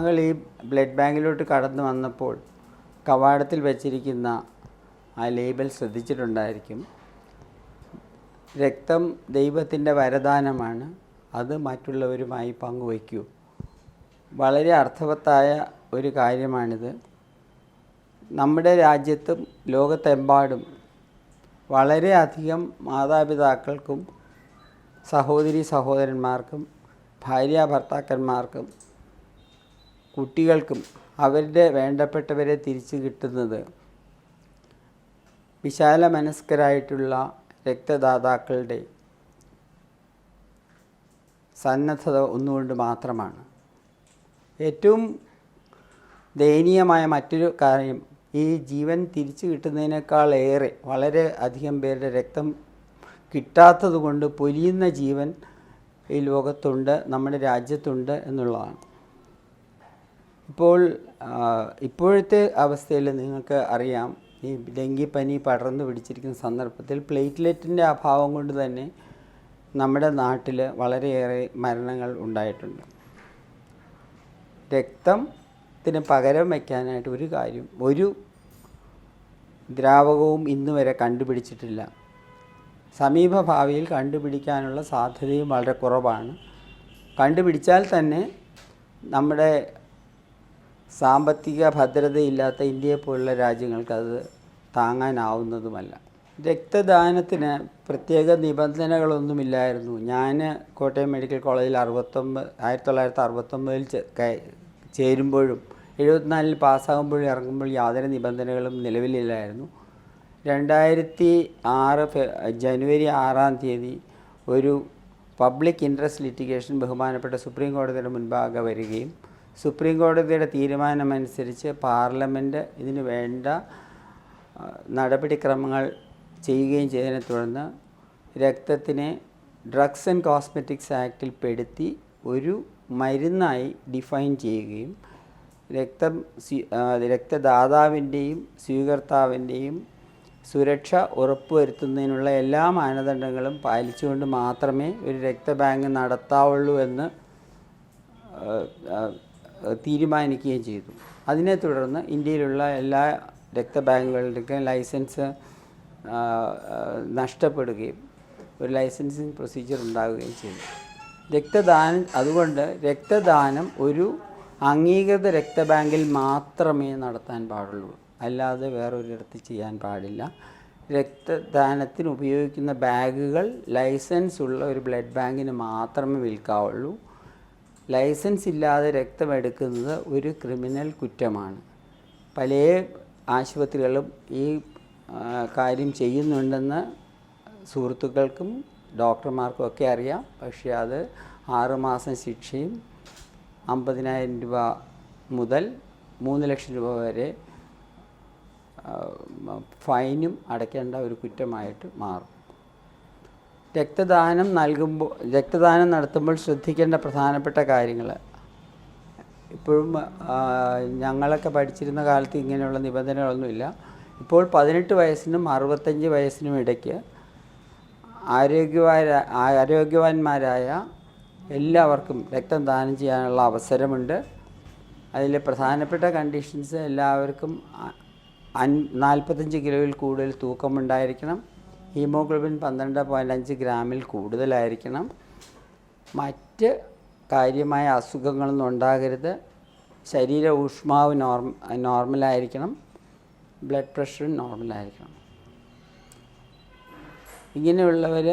താങ്കൾ ഈ ബ്ലഡ് ബാങ്കിലോട്ട് കടന്നു വന്നപ്പോൾ കവാടത്തിൽ വച്ചിരിക്കുന്ന ആ ലേബൽ ശ്രദ്ധിച്ചിട്ടുണ്ടായിരിക്കും. രക്തം ദൈവത്തിൻ്റെ വരദാനമാണ്, അത് മറ്റുള്ളവരുമായി പങ്കുവയ്ക്കൂ. വളരെ അർത്ഥവത്തായ ഒരു കാര്യമാണിത്. നമ്മുടെ രാജ്യത്തും ലോകത്തെമ്പാടും വളരെയധികം മാതാപിതാക്കൾക്കും സഹോദരി സഹോദരന്മാർക്കും ഭാര്യ ഭർത്താക്കന്മാർക്കും കുട്ടികൾക്കും അവരുടെ വേണ്ടപ്പെട്ടവരെ തിരിച്ചു കിട്ടുന്നത് വിശാല മനസ്കരായിട്ടുള്ള രക്തദാതാക്കളുടെ സന്നദ്ധത ഒന്നുകൊണ്ട് മാത്രമാണ്. ഏറ്റവും ദയനീയമായ മറ്റൊരു കാര്യം, ഈ ജീവൻ തിരിച്ചു കിട്ടുന്നതിനേക്കാളേറെ വളരെ അധികം പേരുടെ രക്തം കിട്ടാത്തത് കൊണ്ട് പൊലിയുന്ന ജീവൻ ഈ ലോകത്തുണ്ട്, നമ്മുടെ രാജ്യത്തുണ്ട് എന്നുള്ളതാണ്. ഇപ്പോഴത്തെ അവസ്ഥയിൽ നിങ്ങൾക്ക് അറിയാം, ഈ ഡെങ്കിപ്പനി പടർന്നു പിടിച്ചിരിക്കുന്ന സന്ദർഭത്തിൽ പ്ലേറ്റ്ലെറ്റിൻ്റെ അഭാവം കൊണ്ട് തന്നെ നമ്മുടെ നാട്ടിൽ വളരെയേറെ മരണങ്ങൾ ഉണ്ടായിട്ടുണ്ട്. രക്തത്തിന് പകരം വയ്ക്കാനായിട്ട് ഒരു ദ്രാവകവും ഇന്ന് വരെ കണ്ടുപിടിച്ചിട്ടില്ല. സമീപ ഭാവിയിൽ കണ്ടുപിടിക്കാനുള്ള സാധ്യതയും വളരെ കുറവാണ്. കണ്ടുപിടിച്ചാൽ തന്നെ നമ്മുടെ സാമ്പത്തിക ഭദ്രതയില്ലാത്ത ഇന്ത്യയെ പോലുള്ള രാജ്യങ്ങൾക്ക് അത് താങ്ങാനാവുന്നതുമല്ല. രക്തദാനത്തിന് പ്രത്യേക നിബന്ധനകളൊന്നുമില്ലായിരുന്നു. ഞാൻ കോട്ടയം മെഡിക്കൽ കോളേജിൽ 1969 ചേരുമ്പോഴും 74 പാസ്സാകുമ്പോഴും ഇറങ്ങുമ്പോൾ യാതൊരു നിബന്ധനകളും നിലവിലില്ലായിരുന്നു. 2006 ജനുവരി 6 ഒരു പബ്ലിക് ഇൻട്രസ്റ്റ് ലിറ്റിഗേഷൻ ബഹുമാനപ്പെട്ട സുപ്രീം കോടതിയുടെ മുൻപാകെ വരികയും സുപ്രീം കോടതിയുടെ തീരുമാനമനുസരിച്ച് പാർലമെൻറ്റ് ഇതിന് വേണ്ട നടപടിക്രമങ്ങൾ ചെയ്യുകയും ചെയ്തതിനെ തുടർന്ന് രക്തത്തിനെ ഡ്രഗ്സ് ആൻഡ് കോസ്മെറ്റിക്സ് ആക്റ്റിൽ പെടുത്തി ഒരു മരുന്നായി ഡിഫൈൻ ചെയ്യുകയും രക്തദാതാവിൻ്റെയും സ്വീകർത്താവിൻ്റെയും സുരക്ഷ ഉറപ്പുവരുത്തുന്നതിനുള്ള എല്ലാ മാനദണ്ഡങ്ങളും പാലിച്ചുകൊണ്ട് മാത്രമേ ഒരു രക്തബാങ്ക് നടത്താവുള്ളൂ എന്ന് തീരുമാനിക്കുകയും ചെയ്തു. അതിനെ തുടർന്ന് ഇന്ത്യയിലുള്ള എല്ലാ രക്തബാങ്കുകളുടെയും ലൈസൻസ് നഷ്ടപ്പെടുകയും ഒരു ലൈസൻസിങ് പ്രൊസീജിയർ ഉണ്ടാവുകയും ചെയ്തു. അതുകൊണ്ട് രക്തദാനം ഒരു അംഗീകൃത രക്തബാങ്കിൽ മാത്രമേ നടത്താൻ പാടുള്ളൂ, അല്ലാതെ വേറൊരിടത്ത് ചെയ്യാൻ പാടില്ല. രക്തദാനത്തിന് ഉപയോഗിക്കുന്ന ബാഗുകൾ ലൈസൻസ് ഉള്ള ഒരു ബ്ലഡ് ബാങ്കിന് മാത്രമേ വിൽക്കാവുള്ളൂ. ലൈസൻസ് ഇല്ലാതെ രക്തമെടുക്കുന്നത് ഒരു ക്രിമിനൽ കുറ്റമാണ്. പല ആശുപത്രികളും ഈ കാര്യം ചെയ്യുന്നുണ്ടെന്ന് സുഹൃത്തുക്കൾക്കും ഡോക്ടർമാർക്കും ഒക്കെ അറിയാം. പക്ഷേ അത് 6 മാസം ശിക്ഷയും 50,000 രൂപ മുതൽ 3 ലക്ഷം രൂപ വരെ ഫൈനും അടയ്ക്കേണ്ട ഒരു കുറ്റമായിട്ട് മാറും. രക്തദാനം നടത്തുമ്പോൾ ശ്രദ്ധിക്കേണ്ട പ്രധാനപ്പെട്ട കാര്യങ്ങൾ, ഇപ്പോഴും ഞങ്ങളൊക്കെ പഠിച്ചിരുന്ന കാലത്ത് ഇങ്ങനെയുള്ള നിബന്ധനകളൊന്നുമില്ല. ഇപ്പോൾ 18 വയസ്സിനും 65 വയസ്സിനും ഇടയ്ക്ക് ആരോഗ്യവാന്മാരായ എല്ലാവർക്കും രക്തം ദാനം ചെയ്യാനുള്ള അവസരമുണ്ട്. അതിൽ പ്രധാനപ്പെട്ട കണ്ടീഷൻസ് എല്ലാവർക്കും 45 കിലോയിൽ കൂടുതൽ തൂക്കമുണ്ടായിരിക്കണം, ഹീമോഗ്ലോബിൻ 12.5 ഗ്രാമിൽ കൂടുതലായിരിക്കണം, മറ്റ് കാര്യമായ അസുഖങ്ങളൊന്നും ഉണ്ടാകരുത്, ശരീര ഊഷ്മാവ് നോർമലായിരിക്കണം, ബ്ലഡ് പ്രഷറും നോർമലായിരിക്കണം. ഇങ്ങനെയുള്ളവർ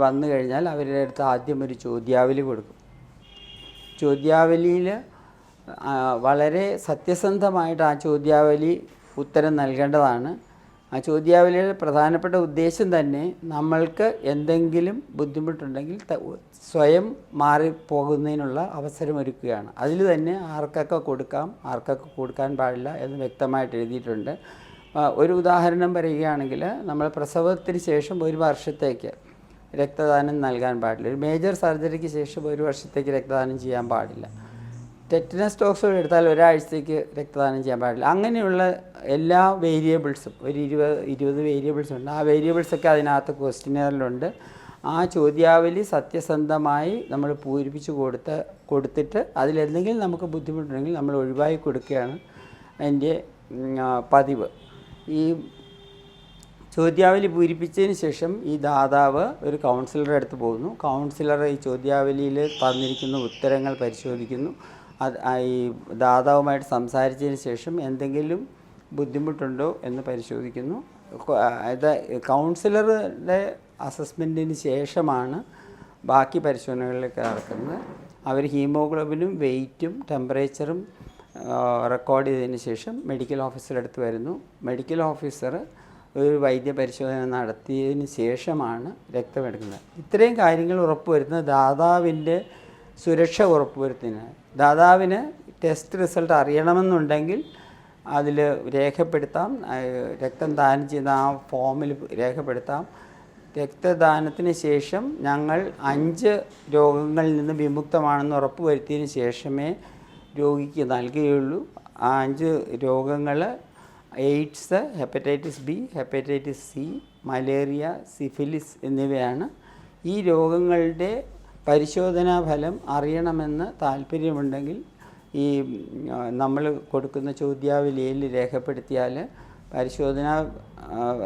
വന്നു കഴിഞ്ഞാൽ അവരുടെ അടുത്ത് ആദ്യം ഒരു ചോദ്യാവലി കൊടുക്കും. ചോദ്യാവലിയിൽ വളരെ സത്യസന്ധമായിട്ട് ആ ചോദ്യാവലി ഉത്തരം നൽകേണ്ടതാണ്. ആ ചോദ്യാവലിയുടെ പ്രധാനപ്പെട്ട ഉദ്ദേശം തന്നെ നമ്മൾക്ക് എന്തെങ്കിലും ബുദ്ധിമുട്ടുണ്ടെങ്കിൽ സ്വയം മാറിപ്പോകുന്നതിനുള്ള അവസരമൊരുക്കുകയാണ്. അതിൽ തന്നെ ആർക്കൊക്കെ കൊടുക്കാം, ആർക്കൊക്കെ കൊടുക്കാൻ പാടില്ല എന്ന് വ്യക്തമായിട്ട് എഴുതിയിട്ടുണ്ട്. ഒരു ഉദാഹരണം പറയുകയാണെങ്കിൽ, നമ്മൾ പ്രസവത്തിന് ശേഷം 1 വർഷത്തേക്ക് രക്തദാനം നൽകാൻ പാടില്ല. ഒരു മേജർ സർജറിക്ക് ശേഷം 1 വർഷത്തേക്ക് രക്തദാനം ചെയ്യാൻ പാടില്ല. ടെറ്റനസ് ടോക്സോയിഡ് എടുത്താൽ ഒരാഴ്ചത്തേക്ക് രക്തദാനം ചെയ്യാൻ പാടില്ല. അങ്ങനെയുള്ള എല്ലാ വേരിയബിൾസും, ഒരു 20 വേരിയബിൾസ് ഉണ്ട്. ആ വേരിയബിൾസൊക്കെ അതിനകത്ത് ക്വസ്റ്റ്യനറിലുണ്ട്. ആ ചോദ്യാവലി സത്യസന്ധമായി നമ്മൾ പൂരിപ്പിച്ച് കൊടുത്തിട്ട് അതിലെന്തെങ്കിലും നമുക്ക് ബുദ്ധിമുട്ടുണ്ടെങ്കിൽ നമ്മൾ ഒഴിവാക്കി കൊടുക്കുകയാണ് അതിൻ്റെ പതിവ്. ഈ ചോദ്യാവലി പൂരിപ്പിച്ചതിന് ശേഷം ഈ ദാതാവ് ഒരു കൗൺസിലറുടെ അടുത്ത് പോകുന്നു. കൗൺസിലർ ഈ ചോദ്യാവലിയിൽ തന്നിരിക്കുന്ന ഉത്തരങ്ങൾ പരിശോധിക്കുന്നു. ഈ ദാതാവുമായിട്ട് സംസാരിച്ചതിന് ശേഷം എന്തെങ്കിലും ബുദ്ധിമുട്ടുണ്ടോ എന്ന് പരിശോധിക്കുന്നു. ഇത് കൗൺസിലറുടെ അസസ്മെൻറ്റിന് ശേഷമാണ് ബാക്കി പരിശോധനകളിലേക്ക് നടക്കുന്നത്. അവർ ഹീമോഗ്ലോബിനും വെയ്റ്റും ടെമ്പറേച്ചറും റെക്കോർഡ് ചെയ്തതിന് ശേഷം മെഡിക്കൽ ഓഫീസറുടെ അടുത്ത് വരുന്നു. മെഡിക്കൽ ഓഫീസർ ഒരു വൈദ്യപരിശോധന നടത്തിയതിന് ശേഷമാണ് രക്തമെടുക്കുന്നത്. ഇത്രയും കാര്യങ്ങൾ ഉറപ്പുവരുത്തുന്നത് ദാതാവിൻ്റെ സുരക്ഷ ഉറപ്പുവരുത്തുന്നതിന്. ദാതാവിന് ടെസ്റ്റ് റിസൾട്ട് അറിയണമെന്നുണ്ടെങ്കിൽ അതിൽ രേഖപ്പെടുത്താം, രക്തം ദാനം ചെയ്യുന്ന ആ ഫോമിൽ രേഖപ്പെടുത്താം. രക്തദാനത്തിന് ശേഷം ഞങ്ങൾ 5 രോഗങ്ങളിൽ നിന്ന് വിമുക്തമാണെന്ന് ഉറപ്പുവരുത്തിയതിന് ശേഷമേ രോഗിക്ക് നൽകുകയുള്ളൂ. ആ 5 രോഗങ്ങൾ AIDS, hepatitis B, hepatitis C, malaria, syphilis എന്നിവയാണ്. ഈ രോഗങ്ങളുടെ പരിശോധനാ ഫലം അറിയണമെന്ന് താല്പര്യമുണ്ടെങ്കിൽ ഈ നമ്മൾ കൊടുക്കുന്ന ചോദ്യാവലിയിൽ രേഖപ്പെടുത്തിയാൽ പരിശോധന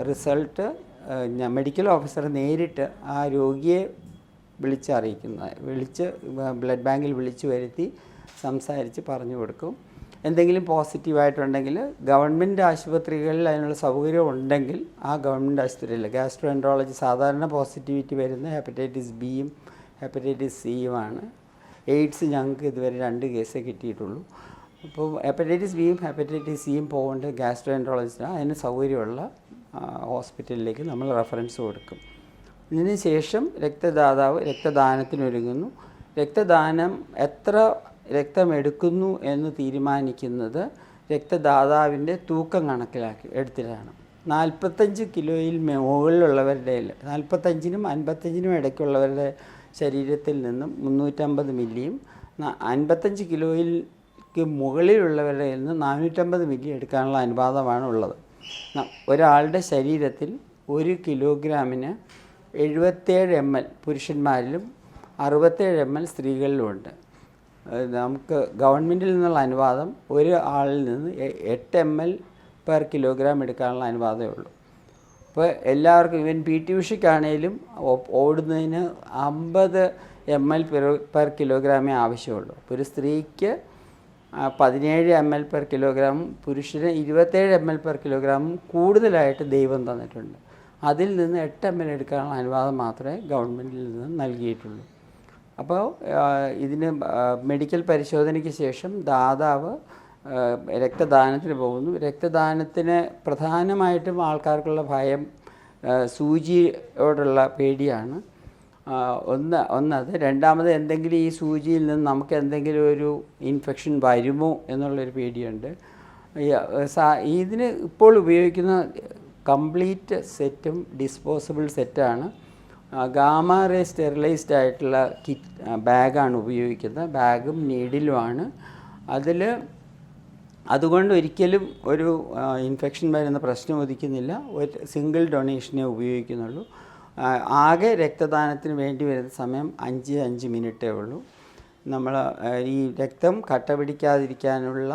റിസൾട്ട് മെഡിക്കൽ ഓഫീസർ നേരിട്ട് ആ രോഗിയെ വിളിച്ച് ബ്ലഡ് ബാങ്കിൽ വിളിച്ചു വരുത്തി സംസാരിച്ച് പറഞ്ഞു കൊടുക്കും. എന്തെങ്കിലും പോസിറ്റീവായിട്ടുണ്ടെങ്കിൽ ഗവൺമെൻറ് ആശുപത്രികളിൽ അതിനുള്ള സൗകര്യം ഉണ്ടെങ്കിൽ ആ ഗവൺമെൻറ് ആശുപത്രിയിൽ ഗ്യാസ്ട്രോഎൻട്രോളജി സാധാരണ പോസിറ്റിവിറ്റി വരുന്ന ഹെപ്പറ്റൈറ്റിസ് ബിയും ഹെപ്പറ്റൈറ്റിസ് സിയുമാണ്. എയ്ഡ്സ് ഞങ്ങൾക്ക് ഇതുവരെ 2 കേസേ കിട്ടിയിട്ടുള്ളൂ. അപ്പോൾ ഹെപ്പറ്റൈറ്റിസ് ബിയും ഹെപ്പറ്റൈറ്റിസ് സിയും പോകേണ്ട ഗ്യാസ്ട്രോഎൻട്രോളജിസ്റ്റാണ്. അതിന് സൗകര്യമുള്ള ഹോസ്പിറ്റലിലേക്ക് നമ്മൾ റെഫറൻസ് കൊടുക്കും. ഇതിന് ശേഷം രക്തദാതാവ് രക്തദാനത്തിനൊരുങ്ങുന്നു. രക്തദാനം എത്ര രക്തമെടുക്കുന്നു എന്ന് തീരുമാനിക്കുന്നത് രക്തദാതാവിൻ്റെ തൂക്കം കണക്കിലാക്കി എടുത്തിട്ടാണ്. 45 കിലോയിൽ മുകളിലുള്ളവരുടെ 45നും 55നും ഇടയ്ക്കുള്ളവരുടെ ശരീരത്തിൽ നിന്നും 350 മില്ലിയും 55 കിലോയ്ക്ക് മുകളിലുള്ളവരുടെ നിന്ന് 450 മില്ലി എടുക്കാനുള്ള അനുവാദമാണ് ഉള്ളത്. ഒരാളുടെ ശരീരത്തിൽ 1 കിലോഗ്രാമിന് 77 ml പുരുഷന്മാരിലും 67 ml സ്ത്രീകളിലുമുണ്ട്. നമുക്ക് ഗവൺമെൻറ്റിൽ നിന്നുള്ള അനുവാദം ഒരു ആളിൽ നിന്ന് 8 ml പെർ കിലോഗ്രാം എടുക്കാനുള്ള അനുവാദമേ ഉള്ളൂ. അപ്പോൾ എല്ലാവർക്കും ഇവൻ പി ടി ഉഷയ്ക്കാണേലും ഓടുന്നതിന് 50 ml പെർ കിലോഗ്രാമേ ആവശ്യമുള്ളൂ. അപ്പോൾ ഒരു സ്ത്രീക്ക് 17 ml പെർ കിലോഗ്രാമും പുരുഷന് 27 ml പെർ കിലോഗ്രാമും കൂടുതലായിട്ട് ദൈവം തന്നിട്ടുണ്ട്. അതിൽ നിന്ന് 8 ml എടുക്കാനുള്ള അനുവാദം മാത്രമേ ഗവൺമെൻറ്റിൽ നിന്ന് നൽകിയിട്ടുള്ളൂ. അപ്പോൾ ഇതിന് മെഡിക്കൽ പരിശോധനയ്ക്ക് ശേഷം ദാതാവ് രക്തദാനത്തിന് പോകുന്നു. രക്തദാനത്തിന് പ്രധാനമായിട്ടും ആൾക്കാർക്കുള്ള ഭയം സൂചിയോടുള്ള പേടിയാണ്. ഒന്നത്. രണ്ടാമത് എന്തെങ്കിലും ഈ സൂചിയിൽ നിന്ന് നമുക്ക് എന്തെങ്കിലും ഒരു ഇൻഫെക്ഷൻ വരുമോ എന്നുള്ളൊരു പേടിയുണ്ട്. ഇതിന് ഇപ്പോൾ ഉപയോഗിക്കുന്ന കംപ്ലീറ്റ് സെറ്റും ഡിസ്പോസിബിൾ സെറ്റാണ്. ഗാമ റേ സ്റ്റെറിലൈസ്ഡ് ആയിട്ടുള്ള ബാഗാണ് ഉപയോഗിക്കുന്നത്. ബാഗും നീഡിലുമാണ്. അതുകൊണ്ട് ഒരിക്കലും ഒരു ഇൻഫെക്ഷൻ വരുന്ന പ്രശ്നം ഉദിക്കുന്നില്ല. ഒരു സിംഗിൾ ഡൊണേഷനേ ഉപയോഗിക്കുന്നുള്ളൂ. ആകെ രക്തദാനത്തിന് വേണ്ടി വരുന്ന സമയം 5 മിനിറ്റേ ഉള്ളൂ. നമ്മൾ ഈ രക്തം കട്ട പിടിക്കാതിരിക്കാനുള്ള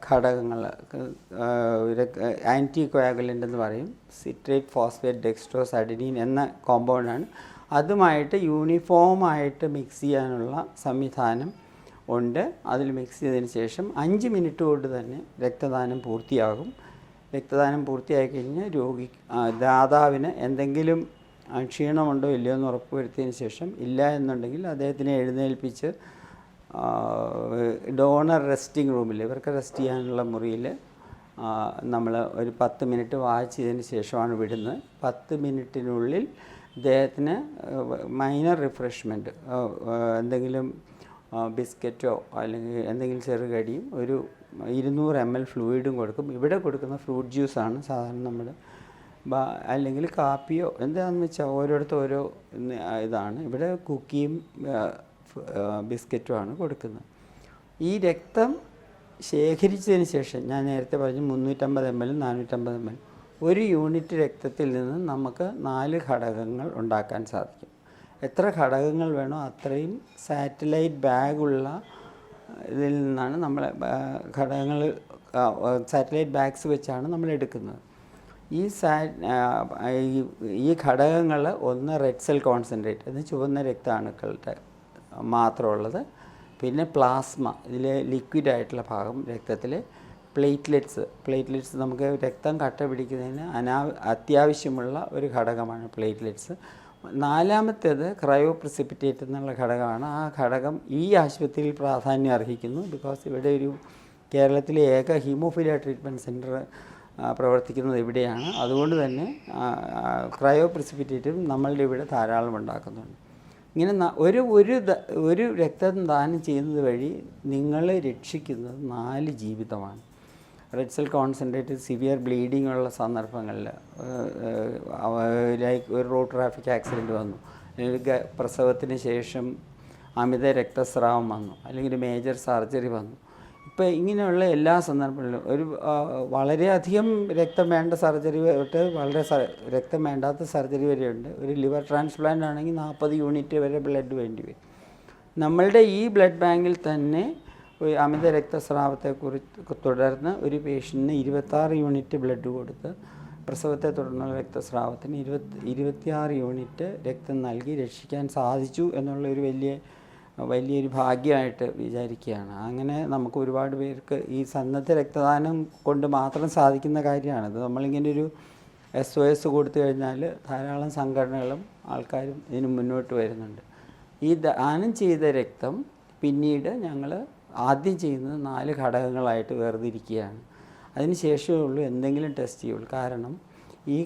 ഘടകങ്ങൾ ആൻറ്റി കോയാഗുലൻ്റ് എന്ന് പറയും. സിട്രേറ്റ് ഫോസ്ഫേറ്റ് ഡെക്സ്ട്രോസ് അഡിനീൻ എന്ന കോമ്പൗണ്ടാണ്. അതുമായിട്ട് യൂണിഫോമായിട്ട് മിക്സ് ചെയ്യാനുള്ള സംവിധാനം ഉണ്ട്. അതിൽ മിക്സ് ചെയ്തതിന് ശേഷം 5 മിനിറ്റ് കൊണ്ട് തന്നെ രക്തദാനം പൂർത്തിയാകും. രക്തദാനം പൂർത്തിയായി കഴിഞ്ഞാൽ ദാതാവിന് എന്തെങ്കിലും ക്ഷീണമുണ്ടോ ഇല്ലയോ എന്ന് ഉറപ്പുവരുത്തിയതിന് ശേഷം ഇല്ല എന്നുണ്ടെങ്കിൽ അദ്ദേഹത്തിനെ എഴുന്നേൽപ്പിച്ച് ഡോണർ റെസ്റ്റിംഗ് റൂമിൽ ഇവർക്ക് റെസ്റ്റ് ചെയ്യാനുള്ള മുറിയിൽ നമ്മൾ ഒരു 10 മിനിറ്റ് വാച്ച് ചെയ്തതിന് ശേഷമാണ് വിടുന്നത്. 10 മിനിറ്റിനുള്ളിൽ ഇദ്ദേഹത്തിന് മൈനർ റിഫ്രഷ്മെൻറ്റ് എന്തെങ്കിലും ബിസ്ക്കറ്റോ അല്ലെങ്കിൽ എന്തെങ്കിലും ചെറുകടിയും ഒരു 200 ml ഫ്ലൂയിഡും കൊടുക്കും. ഇവിടെ കൊടുക്കുന്ന ഫ്രൂട്ട് ജ്യൂസാണ് സാധാരണ നമ്മൾ അല്ലെങ്കിൽ കാപ്പിയോ എന്താണെന്ന് വെച്ചാൽ ഓരോരുത്തർ ഓരോ ഇതാണ്. ഇവിടെ കുക്കിയും ബിസ്ക്കറ്റുമാണ് കൊടുക്കുന്നത്. ഈ രക്തം ശേഖരിച്ചതിന് ശേഷം ഞാൻ നേരത്തെ പറഞ്ഞു 350 ml 450 ml ഒരു യൂണിറ്റ് രക്തത്തിൽ നിന്ന് നമുക്ക് 4 ഘടകങ്ങൾ ഉണ്ടാക്കാൻ സാധിക്കും. എത്ര ഘടകങ്ങൾ വേണോ അത്രയും സാറ്റലൈറ്റ് ബാഗുള്ള ഇതിൽ നിന്നാണ് നമ്മൾ ഘടകങ്ങൾ സാറ്റലൈറ്റ് ബാഗ്സ് വെച്ചാണ് നമ്മൾ എടുക്കുന്നത്. ഈ ഘടകങ്ങൾ ഒന്ന് റെഡ് സെൽ കോൺസെൻട്രേറ്റ്, അത് ചുവന്ന രക്താണുക്കളുടെ മാത്രമുള്ളത്. പിന്നെ പ്ലാസ്മ, ഇതിലെ ലിക്വിഡായിട്ടുള്ള ഭാഗം രക്തത്തിലെ പ്ലേറ്റ്ലെറ്റ്സ് നമുക്ക് രക്തം കട്ട പിടിക്കുന്നതിന് അത്യാവശ്യമുള്ള ഒരു ഘടകമാണ് പ്ലേറ്റ്ലെറ്റ്സ്. 4-മത്തേത് ക്രയോ പ്രിസിപ്പിറ്റേറ്റ് എന്നുള്ള ഘടകമാണ്. ആ ഘടകം ഈ ആശുപത്രിയിൽ പ്രാധാന്യം അർഹിക്കുന്നു. ബിക്കോസ് ഇവിടെ ഒരു കേരളത്തിലെ ഏക ഹീമോഫീലിയ ട്രീറ്റ്മെൻറ്റ് സെൻറ്റർ പ്രവർത്തിക്കുന്നത് ഇവിടെയാണ്. അതുകൊണ്ട് തന്നെ ക്രയോ പ്രിസിപ്പിറ്റേറ്റും നമ്മളുടെ ഇവിടെ ധാരാളം ഉണ്ടാക്കുന്നുണ്ട്. ഇങ്ങനെ ഒരു രക്തം ദാനം ചെയ്യുന്നത് വഴി നിങ്ങൾ രക്ഷിക്കുന്നത് 4 ജീവിതമാണ്. Red cell concentrate severe bleeding ഉള്ള സന്ദർഭങ്ങളിൽ, ലൈക്ക് ഒരു റോഡ് ട്രാഫിക് ആക്സിഡൻറ്റ് വന്നു, അല്ലെങ്കിൽ പ്രസവത്തിന് ശേഷം അമിത രക്തസ്രാവം വന്നു, അല്ലെങ്കിൽ മേജർ സർജറി വന്നു. ഇപ്പോൾ ഇങ്ങനെയുള്ള എല്ലാ സന്ദർഭങ്ങളിലും വളരെയധികം രക്തം വേണ്ട സർജറി തൊട്ട് വളരെ രക്തം വേണ്ടാത്ത സർജറി വരെയുണ്ട്. ഒരു ലിവർ ട്രാൻസ്പ്ലാന്റ് ആണെങ്കിൽ 40 യൂണിറ്റ് വരെ ബ്ലഡ് വേണ്ടി വരും. നമ്മളുടെ ഈ ബ്ലഡ് ബാങ്കിൽ തന്നെ അമിത രക്തസ്രാവത്തെക്കുറിച്ച് തുടർന്ന് ഒരു പേഷ്യൻറ്റിന് 26 യൂണിറ്റ് ബ്ലഡ് കൊടുത്ത് പ്രസവത്തെ തുടർന്നുള്ള രക്തസ്രാവത്തിന് 26 യൂണിറ്റ് രക്തം നൽകി രക്ഷിക്കാൻ സാധിച്ചു എന്നുള്ളൊരു വലിയൊരു ഭാഗ്യമായിട്ട് വിചാരിക്കുകയാണ്. അങ്ങനെ നമുക്ക് ഒരുപാട് പേർക്ക് ഈ സന്നദ്ധ രക്തദാനം കൊണ്ട് മാത്രം സാധിക്കുന്ന കാര്യമാണിത്. നമ്മളിങ്ങനെ ഒരു SOS കൊടുത്തു കഴിഞ്ഞാൽ ധാരാളം സംഘടനകളും ആൾക്കാരും ഇതിന് മുന്നോട്ട് വരുന്നുണ്ട്. ഈ ദാനം ചെയ്ത രക്തം പിന്നീട് ഞങ്ങൾ ആദ്യം ചെയ്യുന്നത് 4 ഘടകങ്ങളായിട്ട് വേർതിരിക്കുകയാണ്. അതിന് ശേഷമേ ഉള്ളൂ എന്തെങ്കിലും ടെസ്റ്റ് ചെയ്യുള്ളൂ. കാരണം ഈ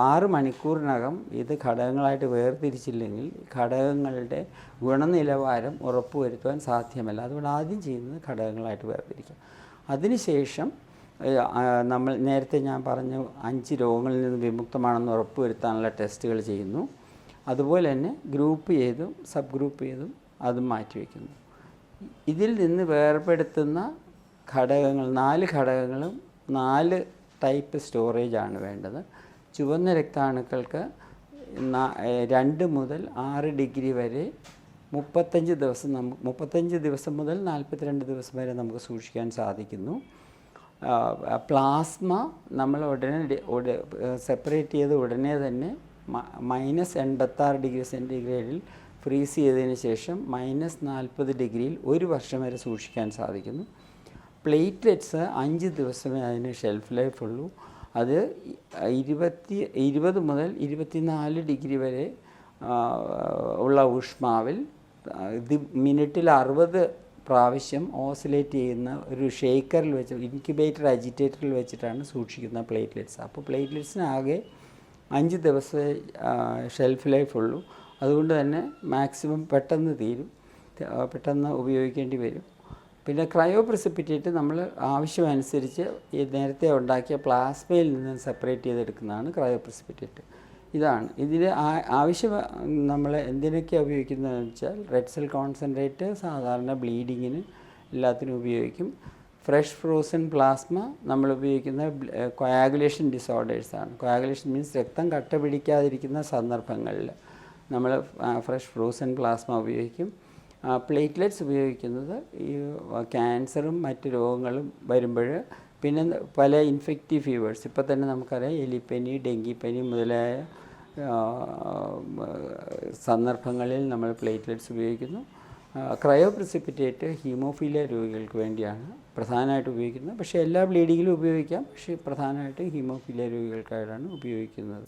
6 മണിക്കൂറിനകം ഇത് ഘടകങ്ങളായിട്ട് വേർതിരിച്ചില്ലെങ്കിൽ ഘടകങ്ങളുടെ ഗുണനിലവാരം ഉറപ്പുവരുത്തുവാൻ സാധ്യമല്ല. അതുകൊണ്ട് ആദ്യം ചെയ്യുന്നത് ഘടകങ്ങളായിട്ട് വേർതിരിക്കുക. അതിനുശേഷം നമ്മൾ നേരത്തെ ഞാൻ പറഞ്ഞു 5 രോഗങ്ങളിൽ നിന്ന് വിമുക്തമാണെന്ന് ഉറപ്പുവരുത്താനുള്ള ടെസ്റ്റുകൾ ചെയ്യുന്നു. അതുപോലെ തന്നെ ഗ്രൂപ്പ് ചെയ്തും സബ് ഗ്രൂപ്പ് ചെയ്തും അതും മാറ്റിവെക്കുന്നു. ഇതിൽ നിന്ന് വേർപെടുത്തുന്ന ഘടകങ്ങൾ 4 ഘടകങ്ങളും 4 ടൈപ്പ് സ്റ്റോറേജാണ് വേണ്ടത്. ചുവന്ന രക്താണുക്കൾക്ക് 2 മുതൽ 6 ഡിഗ്രി വരെ 35 ദിവസം മുതൽ 42 ദിവസം വരെ നമുക്ക് സൂക്ഷിക്കാൻ സാധിക്കുന്നു. പ്ലാസ്മ നമ്മൾ സെപ്പറേറ്റ് ചെയ്ത് ഉടനെ തന്നെ -86 ഡിഗ്രി സെൻറ്റിഗ്രേഡിൽ ഫ്രീസ് ചെയ്തതിന് ശേഷം -40 ഡിഗ്രിയിൽ 1 വർഷം വരെ സൂക്ഷിക്കാൻ സാധിക്കുന്നു. പ്ലേറ്റ്ലെറ്റ്സ് 5 ദിവസമേ അതിന് ഷെൽഫ് ലൈഫ് ഉള്ളൂ. അത് 20 മുതൽ 24 ഡിഗ്രി വരെ ഉള്ള ഊഷ്മാവിൽ മിനിറ്റിൽ 60 പ്രാവശ്യം ഓസിലേറ്റ് ചെയ്യുന്ന ഒരു ഷേക്കറിൽ വെച്ച് ഇൻക്യുബേറ്റർ അജിറ്റേറ്ററിൽ വെച്ചിട്ടാണ് സൂക്ഷിക്കുന്ന പ്ലേറ്റ്ലെറ്റ്സ്. അപ്പോൾ പ്ലേറ്റ്ലെറ്റ്സിന് ആകെ 5 ദിവസമേ ഷെൽഫ് ലൈഫ് ഉള്ളൂ. അതുകൊണ്ട് തന്നെ മാക്സിമം പെട്ടെന്ന് ഉപയോഗിക്കേണ്ടി വരും. പിന്നെ ക്രയോ പ്രിസിപ്പിറ്റേറ്റ് നമ്മൾ ആവശ്യമനുസരിച്ച് ഈ നേരത്തെ ഉണ്ടാക്കിയ പ്ലാസ്മയിൽ നിന്ന് സെപ്പറേറ്റ് ചെയ്തെടുക്കുന്നതാണ് ക്രയോ പ്രിസിപ്പിറ്റേറ്റ്. ഇതാണ് ഇതിൽ നമ്മൾ എന്തിനൊക്കെയാണ് ഉപയോഗിക്കുന്നതെന്ന് വെച്ചാൽ റെഡ് സെൽ കോൺസെൻട്രേറ്റ് സാധാരണ ബ്ലീഡിങ്ങിന് എല്ലാത്തിനും ഉപയോഗിക്കും. ഫ്രഷ് ഫ്രോസൺ പ്ലാസ്മ നമ്മൾ ഉപയോഗിക്കുന്ന കൊയാഗുലേഷൻ ഡിസോർഡേഴ്സാണ്. കൊയാഗുലേഷൻ മീൻസ് രക്തം കട്ട പിടിക്കാതിരിക്കുന്ന സന്ദർഭങ്ങളിൽ നമ്മൾ ഫ്രഷ് ഫ്രോസൺ പ്ലാസ്മ ഉപയോഗിക്കും. പ്ലേറ്റ്ലെറ്റ്സ് ഉപയോഗിക്കുന്നത് ഈ ക്യാൻസറും മറ്റ് രോഗങ്ങളും വരുമ്പോൾ, പിന്നെ പല ഇൻഫെക്റ്റീവ് ഫീവേഴ്സ്, ഇപ്പോൾ തന്നെ നമുക്കറിയാം എലിപ്പനി, ഡെങ്കിപ്പനി മുതലായ സന്ദർഭങ്ങളിൽ നമ്മൾ പ്ലേറ്റ്ലെറ്റ്സ് ഉപയോഗിക്കുന്നു. ക്രയോ പ്രിസിപ്പിറ്റേറ്റ് ഹീമോഫീലിയ രോഗികൾക്ക് വേണ്ടിയാണ് പ്രധാനമായിട്ട് ഉപയോഗിക്കുന്നത്. പക്ഷേ എല്ലാ ബ്ലീഡിങ്ങിലും ഉപയോഗിക്കാം, പക്ഷേ പ്രധാനമായിട്ട് ഹീമോഫീലിയ രോഗികൾക്കായിട്ടാണ് ഉപയോഗിക്കുന്നത്.